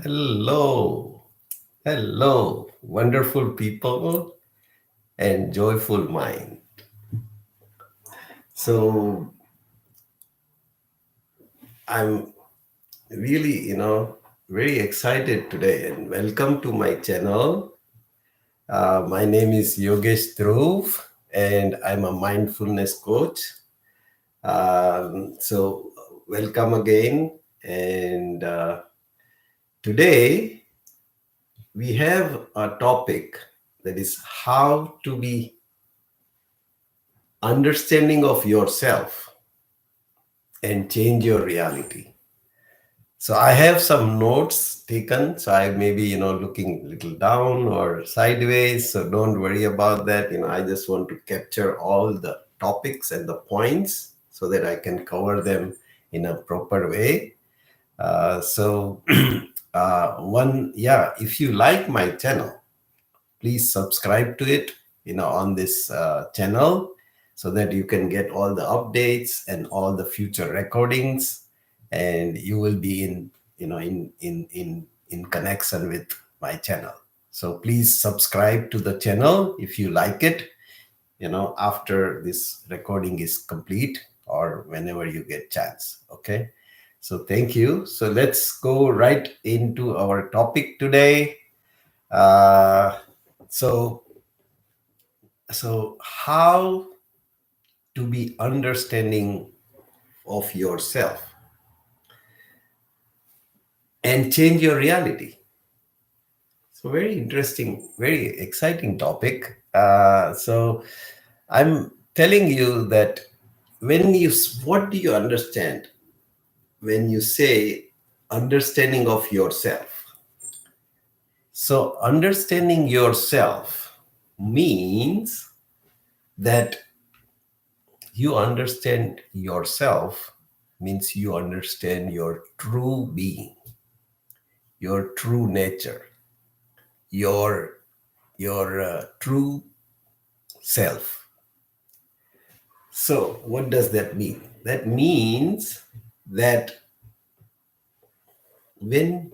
Hello, hello, wonderful people and joyful mind. So I'm really, very excited today and welcome to my channel. My name is Yogesh Dhruv and I'm a mindfulness coach. So welcome again. And today we have a topic that is how to be understanding of yourself and change your reality. So I have some notes taken. So I may be, looking a little down or sideways. So don't worry about that. I just want to capture all the topics and the points so that I can cover them in a proper way. So if you like my channel, please subscribe to it, on this channel so that you can get all the updates and all the future recordings, and you will be in connection with my channel. So please subscribe to the channel if you like it, after this recording is complete or whenever you get chance. Okay. So thank you. So let's go right into our topic today. Uh, so how to be understanding of yourself and change your reality. So very interesting, very exciting topic. So I'm telling you that what do you understand when you say understanding of yourself? So understanding yourself means that you understand yourself, means you understand your true being, your true nature, your true self. So what does that mean? That means that when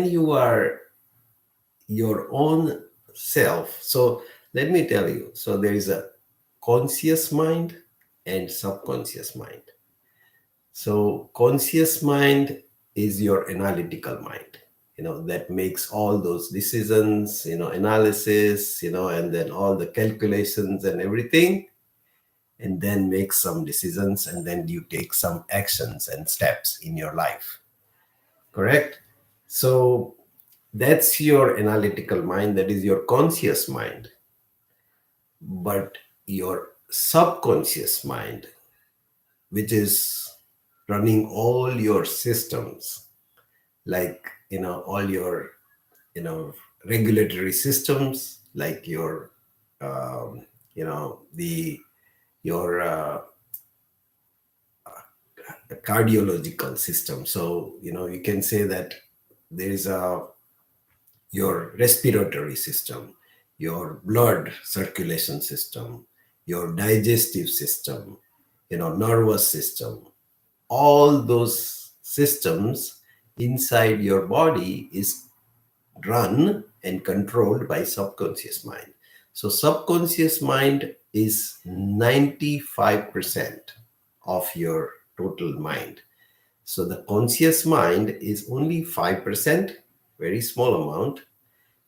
you are your own self. So let me tell you, so there is a conscious mind and subconscious mind. So conscious mind is your analytical mind, that makes all those decisions, analysis, and then all the calculations and everything, and then make some decisions, and then you take some actions and steps in your life. Correct? So that's your analytical mind, that is your conscious mind. But your subconscious mind, which is running all your systems, like all your regulatory systems, like your the your cardiological system. So you can say that there is your respiratory system, your blood circulation system, your digestive system, nervous system. All those systems inside your body is run and controlled by subconscious mind. So subconscious mind is 95% of your total mind. So the conscious mind is only 5%, very small amount,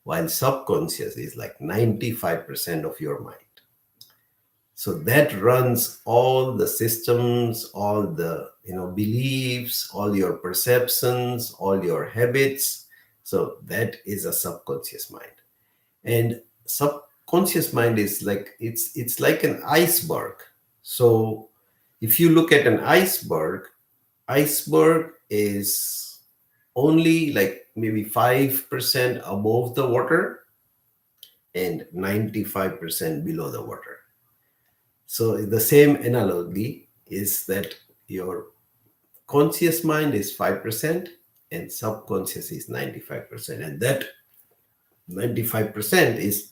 while subconscious is like 95% of your mind. So that runs all the systems, all the beliefs, all your perceptions, all your habits. So that is a subconscious mind. And subconscious mind is like it's like an iceberg. So if you look at an iceberg is only like maybe 5% above the water and 95% below the water. So the same analogy is that your conscious mind is 5% and subconscious is 95%. And that 95% is,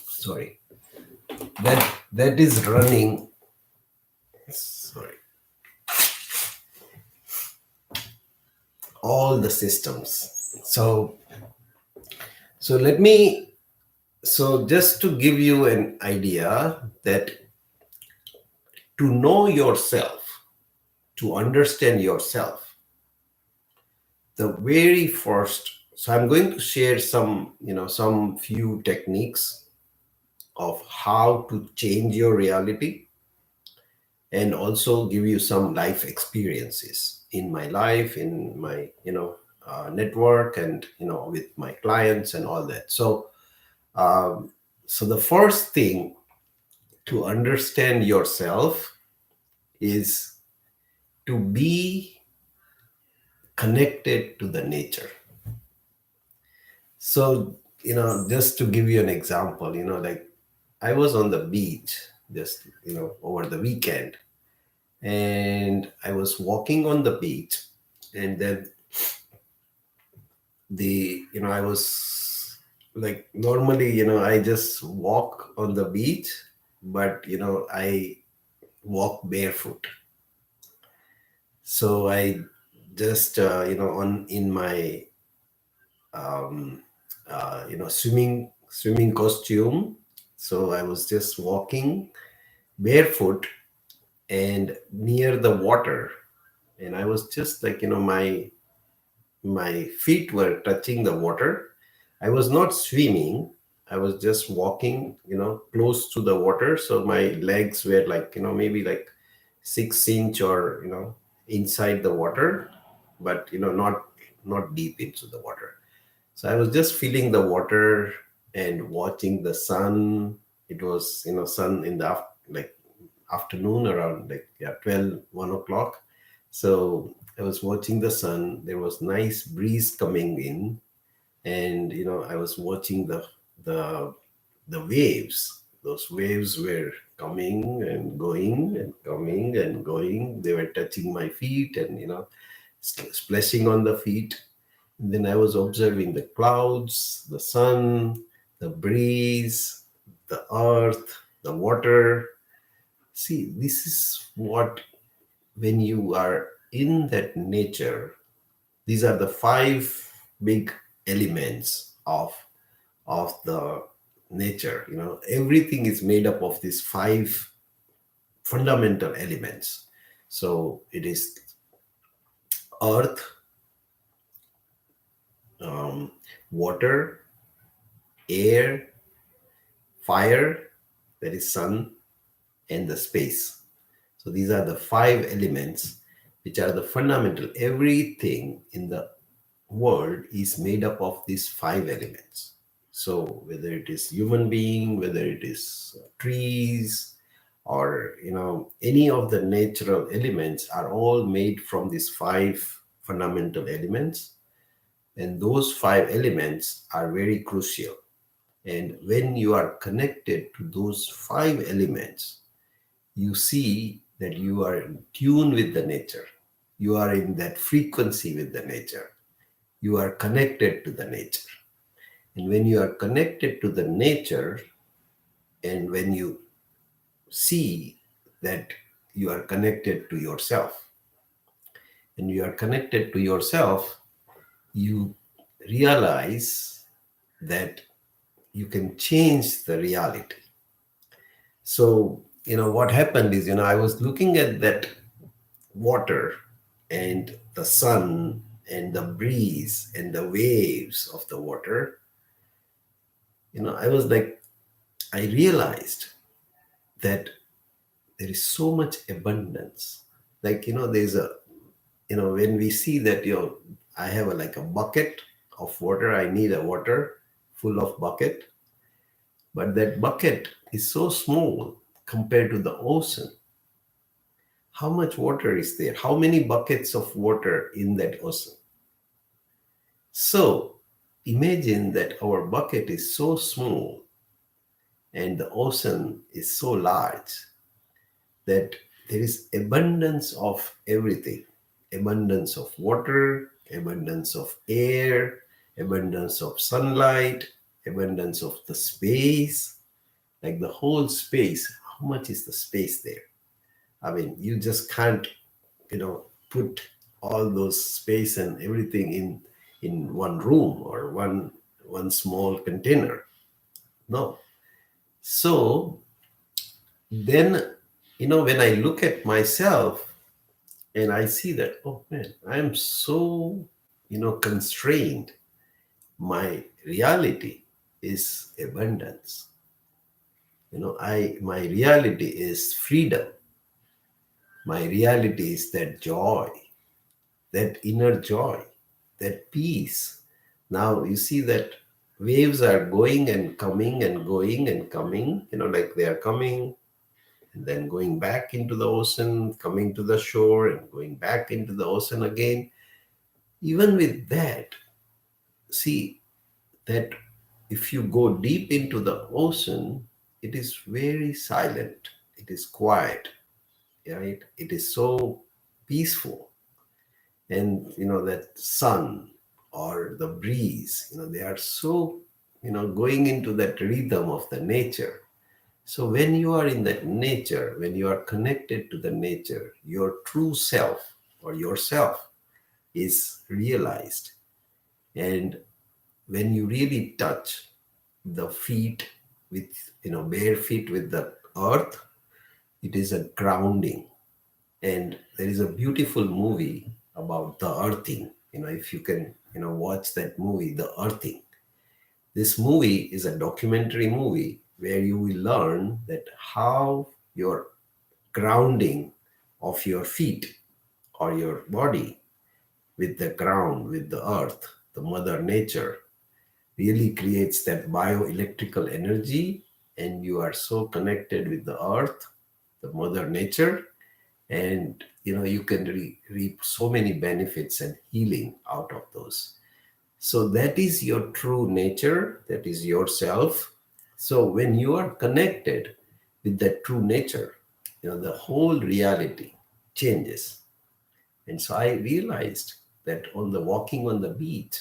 sorry, that is running, sorry. all the systems. So let me, so just to give you an idea that to know yourself, to understand yourself, the very first, so I'm going to share some, some few techniques of how to change your reality, and also give you some life experiences in my life, in my, network, and, with my clients and all that. Um, so the first thing to understand yourself is to be connected to the nature. So, just to give you an example, like I was on the beach just, over the weekend, and I was walking on the beach, and then I was like, normally, I just walk on the beach, but, I walk barefoot. So I just, on in my, um, swimming costume. So I was just walking barefoot and near the water, and I was just like, my feet were touching the water. I was not swimming. I was just walking, close to the water. So my legs were like, maybe like 6 inch or, inside the water, but, not deep into the water. So I was just feeling the water and watching the sun. It was, sun in the like afternoon, around like, yeah, 12, 1 o'clock. So I was watching the sun. There was nice breeze coming in, and, I was watching the the waves. Those waves were coming and going and coming and going. They were touching my feet and, splashing on the feet. And then I was observing the clouds, the sun, the breeze, the earth, the water. See, this is what, when you are in that nature, these are the five big elements of the nature. Everything is made up of these five fundamental elements. So it is earth, um, water, air, fire, that is sun, and the space. So these are the five elements which are the fundamental. Everything in the world is made up of these five elements. So whether it is human being, whether it is trees, or, any of the natural elements, are all made from these five fundamental elements. And those five elements are very crucial. And when you are connected to those five elements, you see that you are in tune with the nature. You are in that frequency with the nature. You are connected to the nature. And when you are connected to the nature, and when you see that you are connected to yourself, and you are connected to yourself, you realize that you can change the reality. So, what happened is, I was looking at that water and the sun and the breeze and the waves of the water. I was like, I realized that there is so much abundance. Like, there's a, when we see that, I have like a bucket of water, I need a water full of bucket, but that bucket is so small compared to the ocean. How much water is there? How many buckets of water in that ocean? So imagine that our bucket is so small and the ocean is so large, that there is abundance of everything: abundance of water, abundance of air, abundance of sunlight, abundance of the space. Like the whole space, how much is the space there? I mean, you just can't, put all those space and everything in one room or one small container. No. So then, when I look at myself and I see that, oh man, I'm so, constrained. My reality is abundance. My reality is freedom. My reality is that joy, that inner joy, that peace. Now you see that waves are going and coming and going and coming, like they are coming and then going back into the ocean, coming to the shore and going back into the ocean again. Even with that, see that if you go deep into the ocean, it is very silent, it is quiet, right? It is so peaceful. And that sun or the breeze, they are so going into that rhythm of the nature. So when you are in that nature, when you are connected to the nature, your true self or yourself is realized. And when you really touch the feet with, bare feet with the earth, it is a grounding. And there is a beautiful movie about the earthing. If you can, watch that movie, The Earthing. This movie is a documentary movie where you will learn that how your grounding of your feet or your body with the ground, with the earth, the mother nature, really creates that bioelectrical energy, and you are so connected with the earth, the mother nature, and you can reap so many benefits and healing out of those. So that is your true nature, that is yourself. So when you are connected with that true nature, the whole reality changes. And so I realized that on the walking on the beach,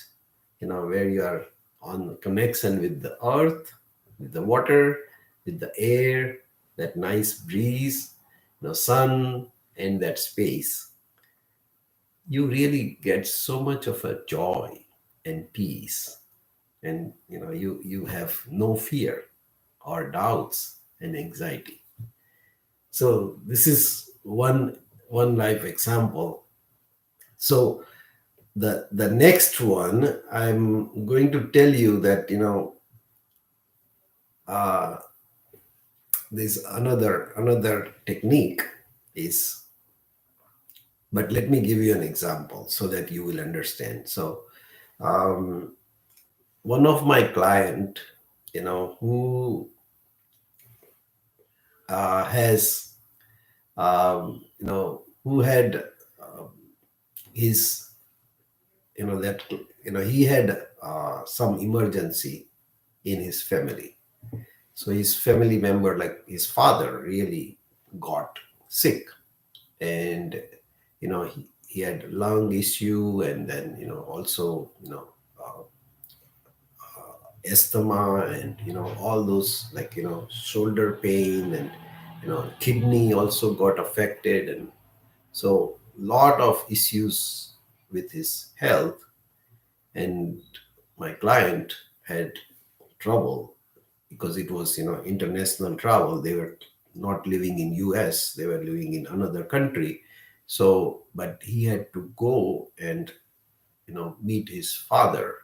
where you are on connection with the earth, with the water, with the air, that nice breeze, sun, and that space, you really get so much of a joy and peace. And you have no fear or doubts and anxiety. So this is one life example. So the next one, I'm going to tell you that uh, there's another technique is, but let me give you an example so that you will understand. So um, one of my client, who has who had his that he had some emergency in his family. So his family member, like his father, really got sick, and he had lung issue, and then also asthma, and all those, like shoulder pain, and kidney also got affected, and so lot of issues with his health. And my client had trouble because it was international travel. They were not living in US, they were living in another country. So but he had to go and meet his father.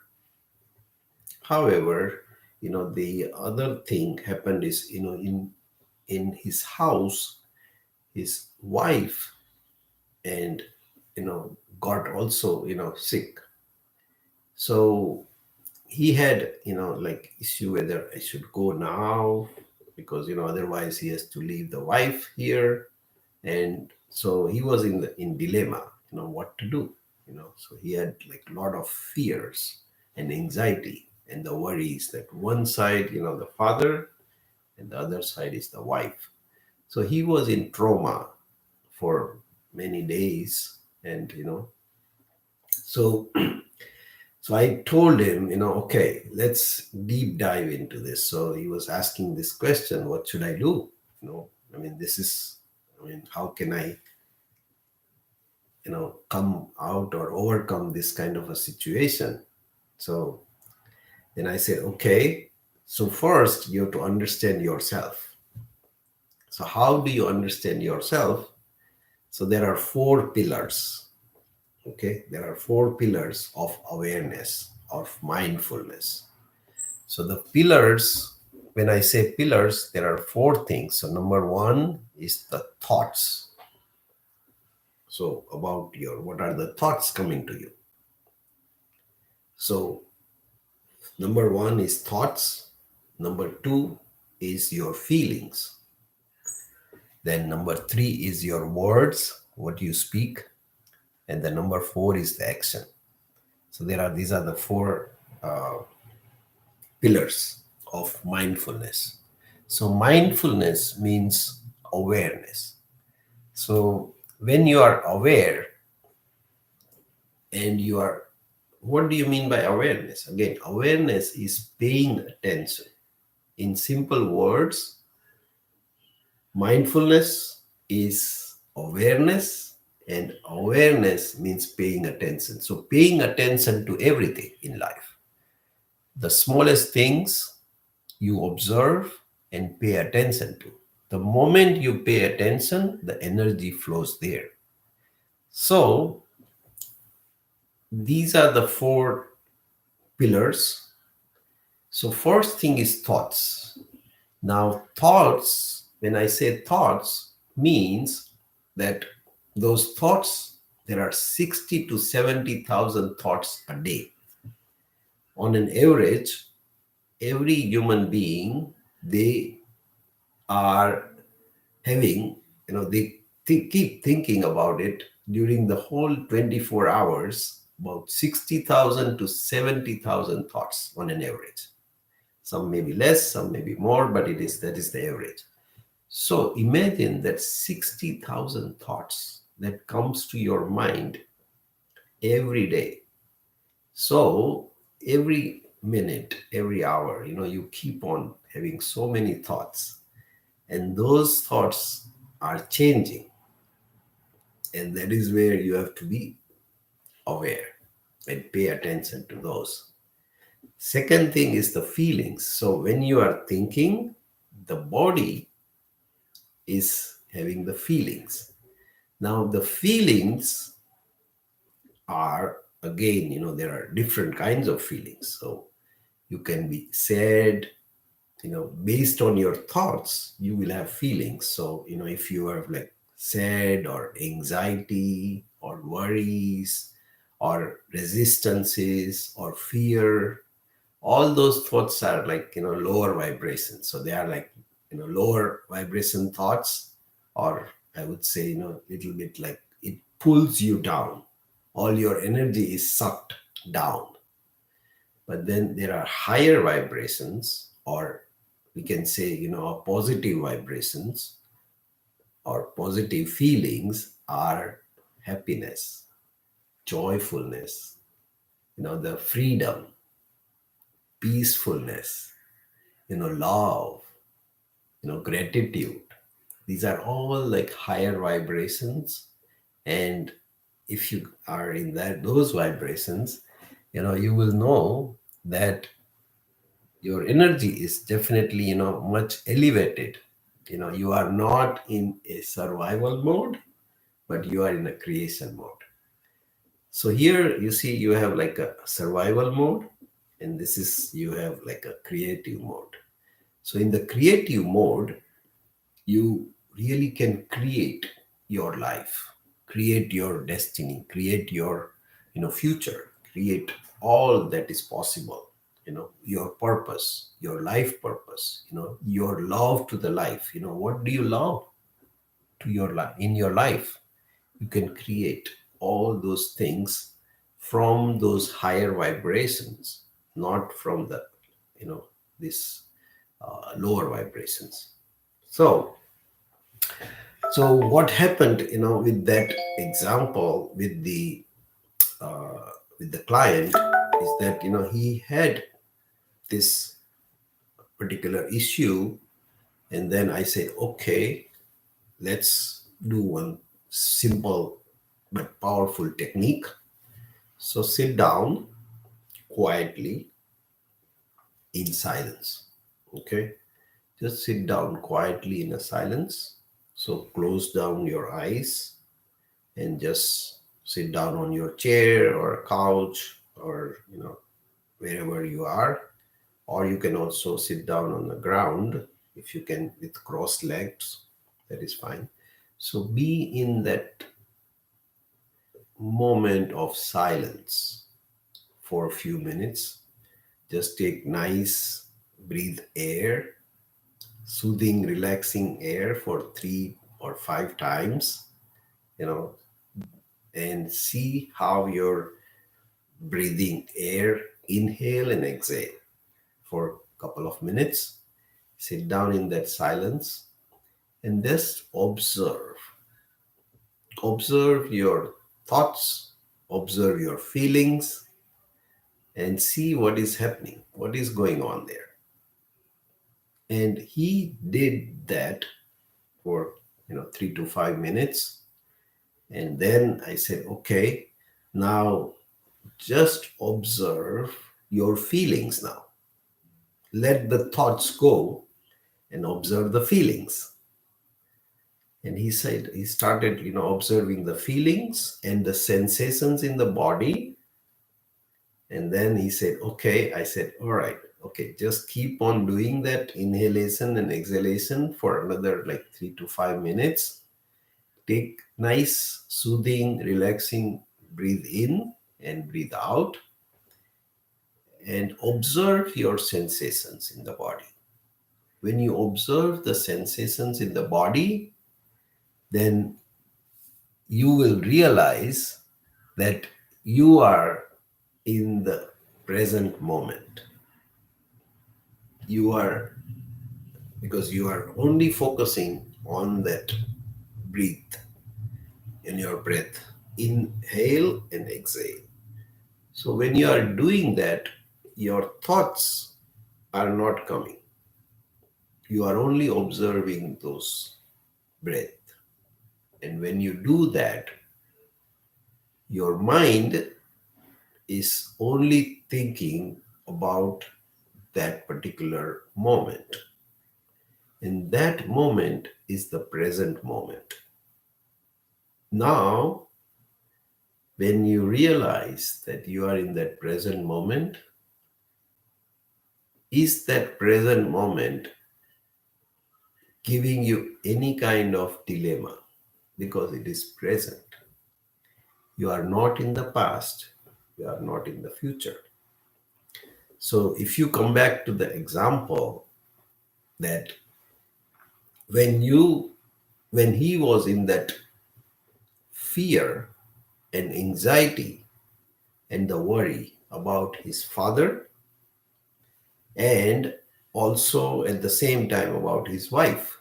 However, the other thing happened is, in his house, his wife and got also sick. So he had like issue whether I should go now, because otherwise he has to leave the wife here. And so he was in dilemma, what to do. So he had like a lot of fears and anxiety and the worries that one side, the father, and the other side is the wife. So he was in trauma for many days. And so so I told him, okay, let's deep dive into this. So he was asking this question, what should I do? I mean, how can I come out or overcome this kind of a situation. So then I said, okay, so first you have to understand yourself. So how do you understand yourself? So there are four pillars. Okay, there are four pillars of awareness, of mindfulness. So the pillars, when I say pillars, there are four things. So number one is the thoughts. So about what are the thoughts coming to you? So number one is thoughts. Number two is your feelings. Then number three is your words, what you speak. And the number four is the action. So these are the four pillars of mindfulness. So mindfulness means awareness. So when you are aware and you are, what do you mean by awareness? Again, awareness is paying attention. In simple words, mindfulness is awareness, and awareness means paying attention. So paying attention to everything in life. The smallest things you observe and pay attention to. The moment you pay attention, the energy flows there. So these are the four pillars. So first thing is thoughts. Now thoughts, when I say thoughts, means that those thoughts, there are 60 to 70,000 thoughts a day. On an average, every human being, they are having, they keep thinking about it during the whole 24 hours, about 60,000 to 70,000 thoughts on an average. Some may be less, some may be more, but that is the average. So imagine that 60,000 thoughts that comes to your mind every day. So every minute, every hour, you keep on having so many thoughts, and those thoughts are changing. And that is where you have to be aware and pay attention to those. Second thing is the feelings. So when you are thinking, the body is having the feelings. Now the feelings are, again, there are different kinds of feelings. So you can be sad, based on your thoughts, you will have feelings. So, if you are like sad or anxiety or worries or resistances or fear, all those thoughts are like, lower vibrations. So they are like, lower vibration thoughts, or I would say, little bit like it pulls you down. All your energy is sucked down. But then there are higher vibrations, or we can say, positive vibrations or positive feelings are happiness, joyfulness, the freedom, peacefulness, love, gratitude. These are all like higher vibrations. And if you are in those vibrations, you will know that your energy is definitely, much elevated. You are not in a survival mode, but you are in a creation mode. So here you see you have like a survival mode, and this is you have like a creative mode. So in the creative mode, you really can create your life, create your destiny, create your future, create all that is possible. Your purpose, your life purpose, your love to the life. What do you love to your life in your life? You can create all those things from those higher vibrations, not from the you know this lower vibrations. So what happened, with that example with the client is that he had this particular issue, and then I said, okay, let's do one simple but powerful technique. So sit down quietly in silence. Okay, just sit down quietly in a silence. So close down your eyes and just sit down on your chair or a couch, or wherever you are. Or you can also sit down on the ground if you can, with crossed legs. That is fine. So be in that moment of silence for a few minutes. Just take nice, breathe air, soothing, relaxing air for 3 or 5 times, you know, and see how you're breathing air, inhale and exhale for a couple of minutes. Sit down in that silence and just observe. Observe your thoughts, observe your feelings, and see what is happening, what is going on there. And he did that for 3 to 5 minutes. And then I said, okay, now just observe your feelings now. Let the thoughts go and observe the feelings. And he said, he started, observing the feelings and the sensations in the body. And then he said, okay, I said, all right, okay, just keep on doing that inhalation and exhalation for another like 3 to 5 minutes. Take nice, soothing, relaxing breathe in and breathe out, and observe your sensations in the body. When you observe the sensations in the body, then you will realize that you are in the present moment. You are, because you are only focusing on that breathe in your breath, inhale and exhale. So when you are doing that, your thoughts are not coming. You are only observing those breath. And when you do that, your mind is only thinking about that particular moment. And that moment is the present moment. Now, when you realize that you are in that present moment, is that present moment giving you any kind of dilemma? Because it is present. You are not in the past, you are not in the future. So if you come back to the example that when he was in that fear and anxiety and the worry about his father, and also at the same time about his wife.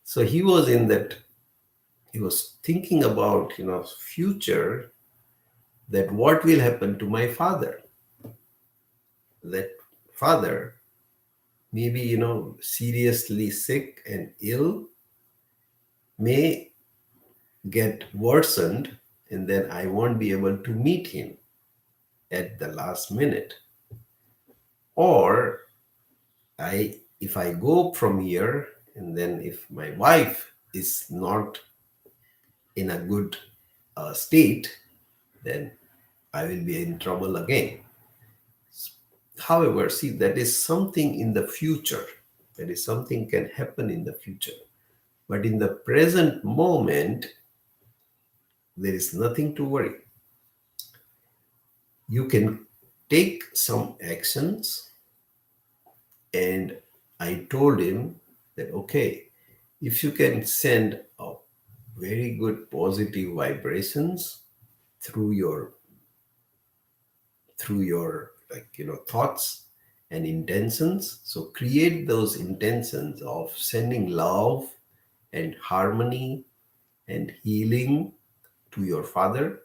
So he was in that, he was thinking about, future, that what will happen to my father. That father maybe, seriously sick and ill, may get worsened, and then I won't be able to meet him at the last minute. Or if I go from here, and then if my wife is not in a good state, then I will be in trouble again. However, see, that is something in the future. That is something can happen in the future. But in the present moment, there is nothing to worry. You can take some actions. And I told him that, okay, if you can send a very good positive vibrations through your thoughts and intentions, so create those intentions of sending love and harmony and healing to your father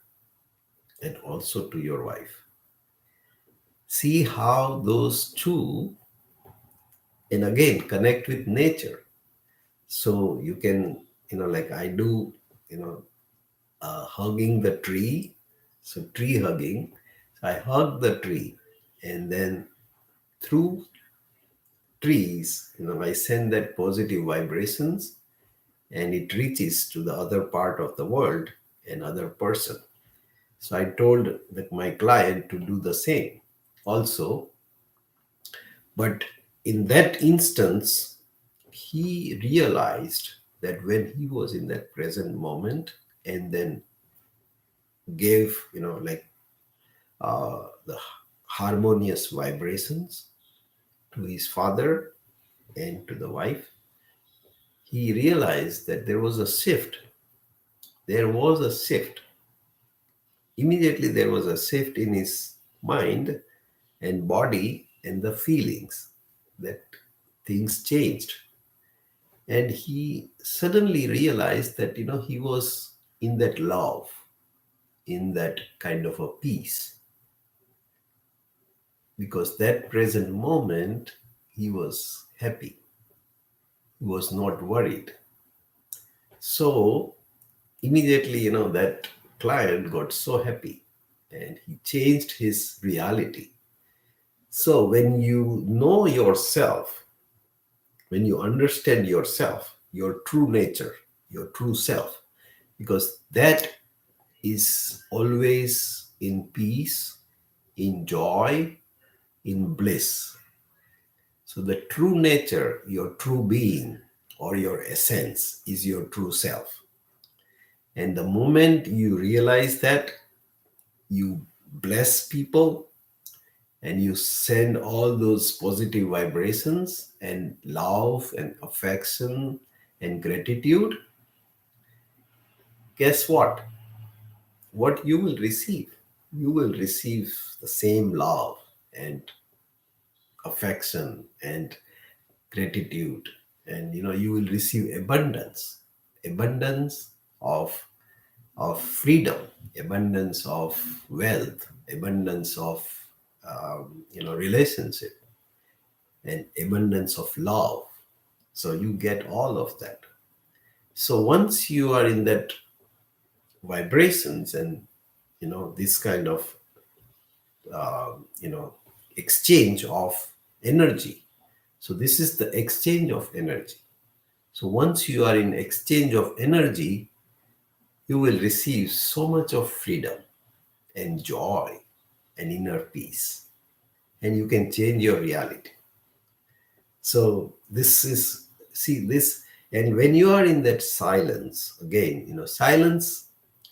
and also to your wife. See how those two, and again, connect with nature. So you can, like I do, you know hugging the tree. So tree hugging. So I hug the tree, and then through trees, I send that positive vibrations, and it reaches to the other part of the world, another person. So I told my client to do the same also. But in that instance, he realized that when he was in that present moment and then gave, the harmonious vibrations to his father and to the wife, he realized that there was a shift. There was a shift. Immediately, there was a shift in his mind and body and the feelings, that things changed. And he suddenly realized that, he was in that love, in that kind of a peace, because that present moment he was happy, he was not worried. So immediately, that client got so happy and he changed his reality. So when you know yourself, when you understand yourself, your true nature, your true self, because that is always in peace, in joy, in bliss. So the true nature, your true being, or your essence is your true self. And the moment you realize that, you bless people and you send all those positive vibrations and love and affection and gratitude, guess what? What you will receive? You will receive the same love and affection and gratitude. And you will receive abundance of freedom, abundance of wealth, abundance of relationship, and abundance of love. So you get all of that. So once you are in that vibrations and this kind of you know exchange of energy. So this is the exchange of energy. So once you are in exchange of energy, you will receive so much of freedom and joy and inner peace, and you can change your reality. So this is, see this. And when you are in that silence, again, silence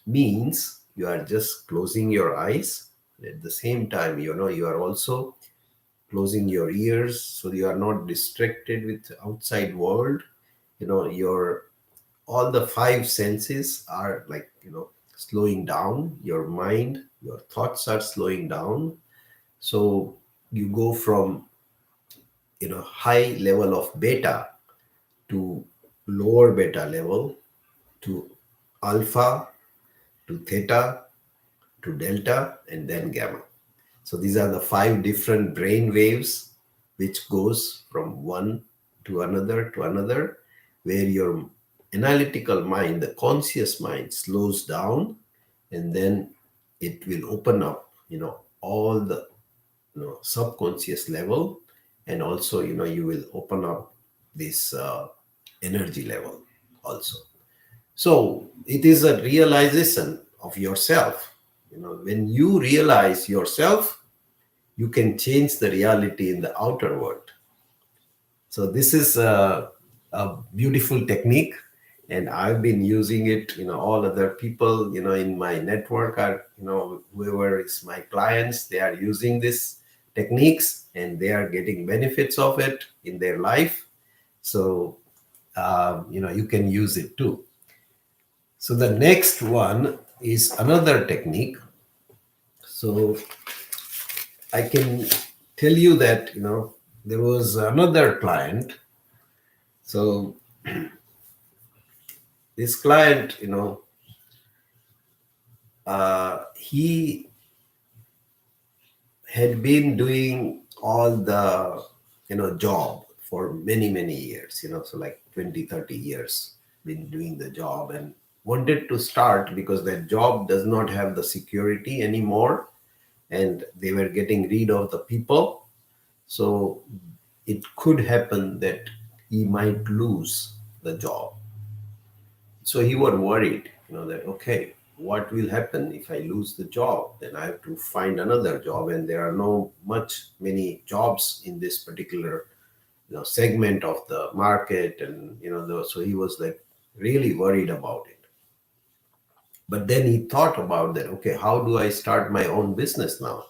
means you are just closing your eyes. At the same time, you are also closing your ears, so you are not distracted with outside world. Your all the five senses are like, slowing down. Your mind, your thoughts are slowing down. So you go from, high level of beta to lower beta level, to alpha, to theta, to delta, and then gamma. So these are the five different brain waves which goes from one to another, where your analytical mind, the conscious mind, slows down, and then it will open up, all the, subconscious level, and also, you will open up this energy level also. So it is a realization of yourself. When you realize yourself, you can change the reality in the outer world. So this is a beautiful technique, and I've been using it. All other people, in my network are, whoever is my clients, they are using this techniques and they are getting benefits of it in their life. So you can use it too. So the next one is another technique. So I can tell you that, there was another client. So this client, he had been doing all the, job for many, many years, so like 20, 30 years, been doing the job. And wanted to start because that job does not have the security anymore, and they were getting rid of the people. So it could happen that he might lose the job. So he was worried, that okay, what will happen if I lose the job? Then I have to find another job, and there are no much many jobs in this particular segment of the market, and so he was like really worried about it. But then he thought about that. Okay, how do I start my own business now?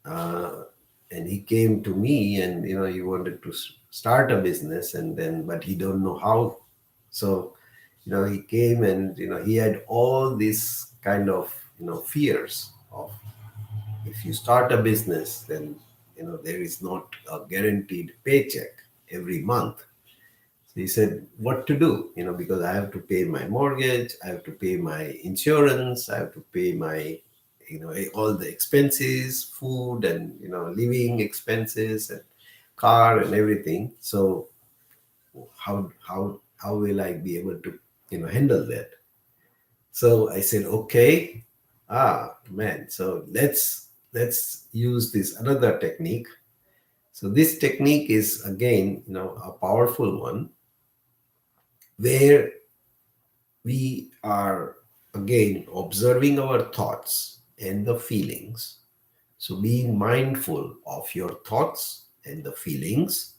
Uh, and he came to me, and he wanted to start a business, and then but he don't know how. So he came, and he had all these kind of fears of, if you start a business, then there is not a guaranteed paycheck every month. So he said, what to do? Because I have to pay my mortgage, I have to pay my insurance, I have to pay my, all the expenses, food, and living expenses, and car and everything. So how will I be able to handle that? So I said, okay, man. So let's use this another technique. So this technique is again a powerful one, where we are again observing our thoughts and the feelings. So being mindful of your thoughts and the feelings.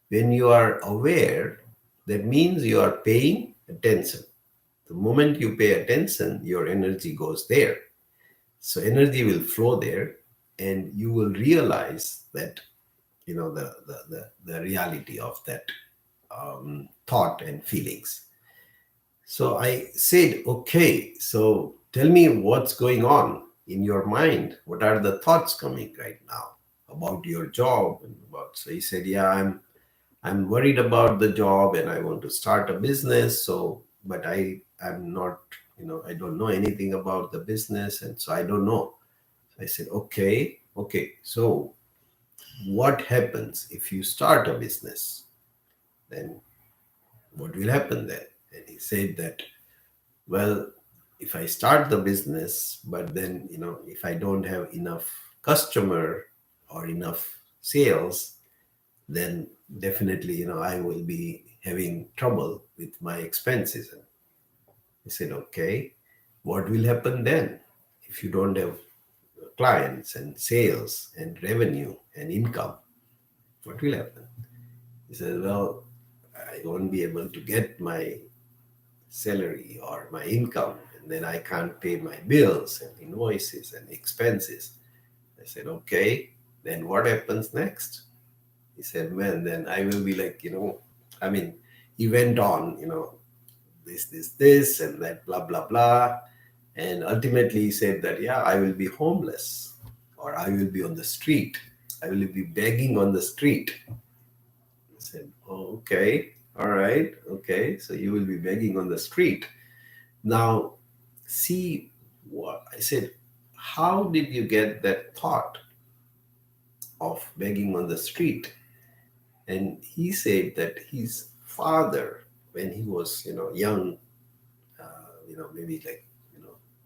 When you are aware, that means you are paying attention. The moment you pay attention, your energy goes there. So energy will flow there, and you will realize that the reality of that thought and feelings. So I said, okay, so tell me what's going on in your mind. What are the thoughts coming right now about your job? And about, so he said, yeah, I'm worried about the job, and I want to start a business. So, but I'm not, I don't know anything about the business, and so I don't know. I said, okay. So what happens if you start a business? Then what will happen then? And he said that, well, if I start the business, but then, if I don't have enough customer or enough sales, then definitely, I will be having trouble with my expenses. And he said, okay, what will happen then if you don't have clients and sales and revenue and income? What will happen? He said, well, I won't be able to get my salary or my income, and then I can't pay my bills and invoices and expenses. I said, okay, then what happens next? He said, man, then I will be like, I mean, he went on, this, and that, blah, blah, blah. And ultimately he said that, yeah, I will be homeless, or I will be on the street. I will be begging on the street. I said, oh, okay, all right, okay. So you will be begging on the street. Now, see what I said, how did you get that thought of begging on the street? And he said that his father, when he was, young, maybe like,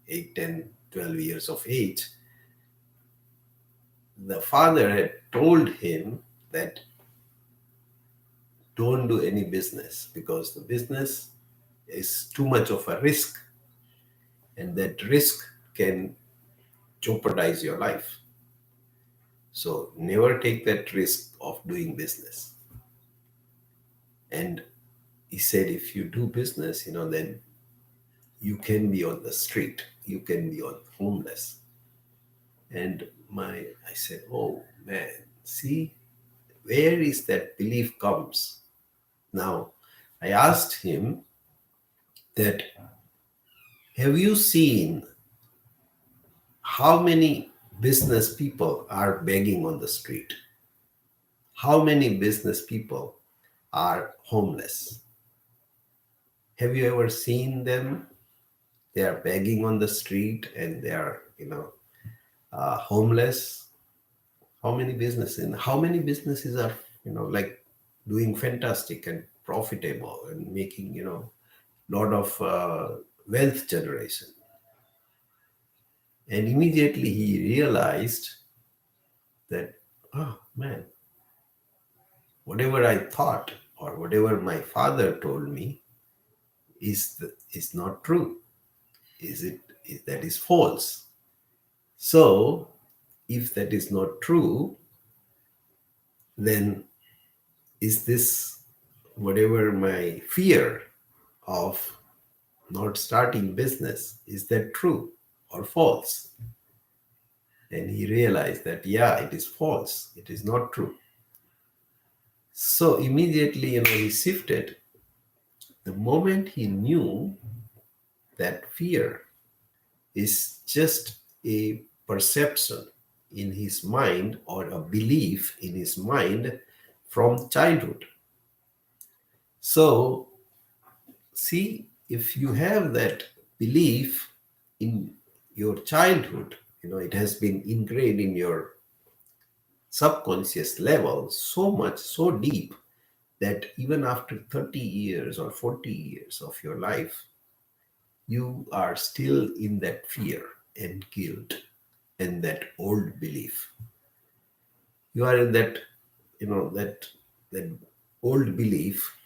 8, 10, 12 years of age, the father had told him that don't do any business because the business is too much of a risk, and that risk can jeopardize your life. So never take that risk of doing business. And he said, if you do business, then you can be on the street, you can be on homeless. And I said, oh man, see, where is that belief comes? Now, I asked him that, have you seen how many business people are begging on the street? How many business people are homeless? Have you ever seen them? They are begging on the street, and they are, homeless. How many businesses are, like doing fantastic and profitable and making, lot of wealth generation. And immediately he realized that, oh man, whatever I thought or whatever my father told me is not true. That is false. So if that is not true, then is this whatever my fear of not starting business, is that true or false? And he realized that, yeah, it is false. It is not true. So immediately, he shifted. The moment he knew that fear is just a perception in his mind or a belief in his mind from childhood. So, see, if you have that belief in your childhood, it has been ingrained in your subconscious level so much, so deep, that even after 30 years or 40 years of your life, you are still in that fear and guilt and that old belief. You are in that old belief,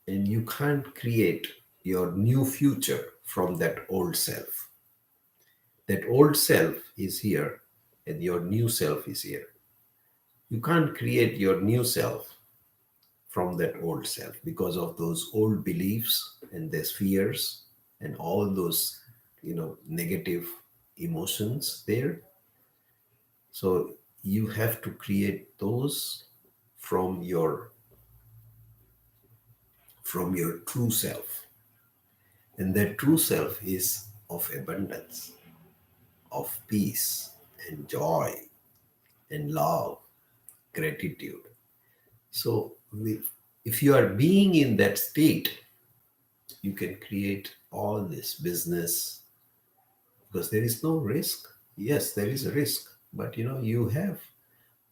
and you can't create your new future from that old self. That old self is here and your new self is here. You can't create your new self from that old self because of those old beliefs and those fears and all those negative emotions there. So you have to create those from your true self, and that true self is of abundance, of peace and joy and love, gratitude. So if you are being in that state, you can create all this business because there is no risk. Yes, there is a risk, but you have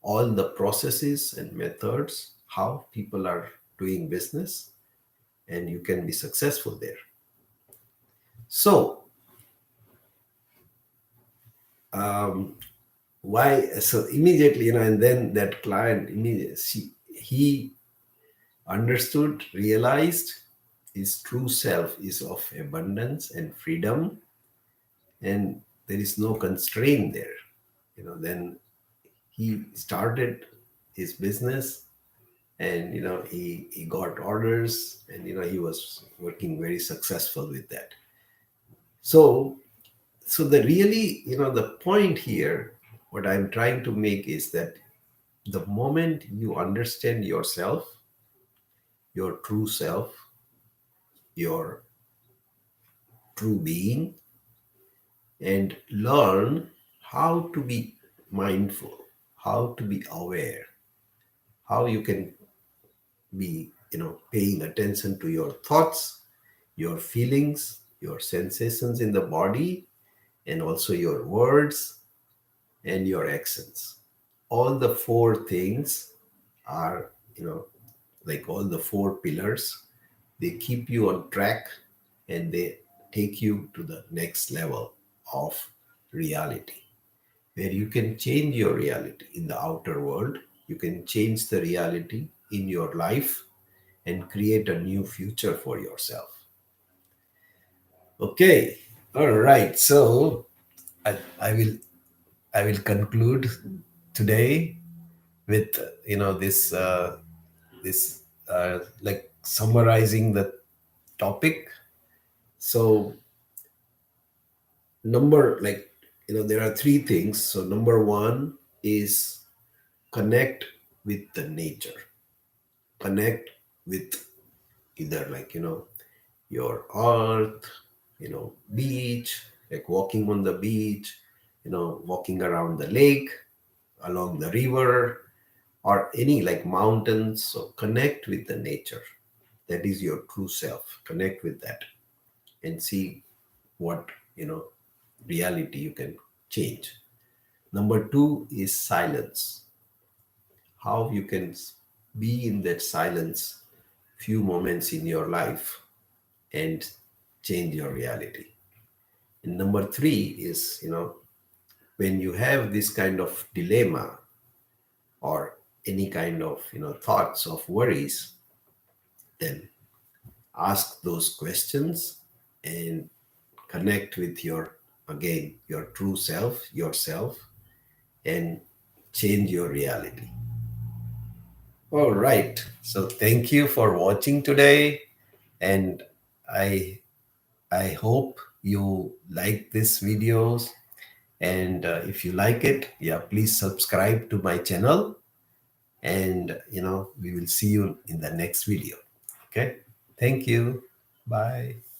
all the processes and methods how people are doing business, and you can be successful there. So um, why? So immediately, and then that client immediately he understood, realized his true self is of abundance and freedom, and there is no constraint there. Then he started his business, and he got orders, and he was working very successful with that. So the really, the point here, what I'm trying to make is that the moment you understand yourself, your true self, your true being, and learn how to be mindful, how to be aware, how you can be, paying attention to your thoughts, your feelings, your sensations in the body, and also your words and your actions. All the four things are, like all the four pillars, they keep you on track and they take you to the next level of reality, where you can change your reality in the outer world. You can change the reality in your life and create a new future for yourself. Okay, all right. So I will conclude today with this like summarizing the topic. So number like there are three things. So number one is connect with the nature. Connect with either your earth, beach, like walking on the beach, walking around the lake, along the river, or any like mountains. So connect with the nature. That is your true self. Connect with that and see what reality you can change. Number two is silence. How you can be in that silence few moments in your life and change your reality. And number three is, when you have this kind of dilemma or any kind of, thoughts of worries, then ask those questions and connect with your, again, your true self, yourself, and change your reality. All right. So thank you for watching today. And I I hope you like this videos. And if you like it, yeah, please subscribe to my channel. And we will see you in the next video. Okay. Thank you. Bye.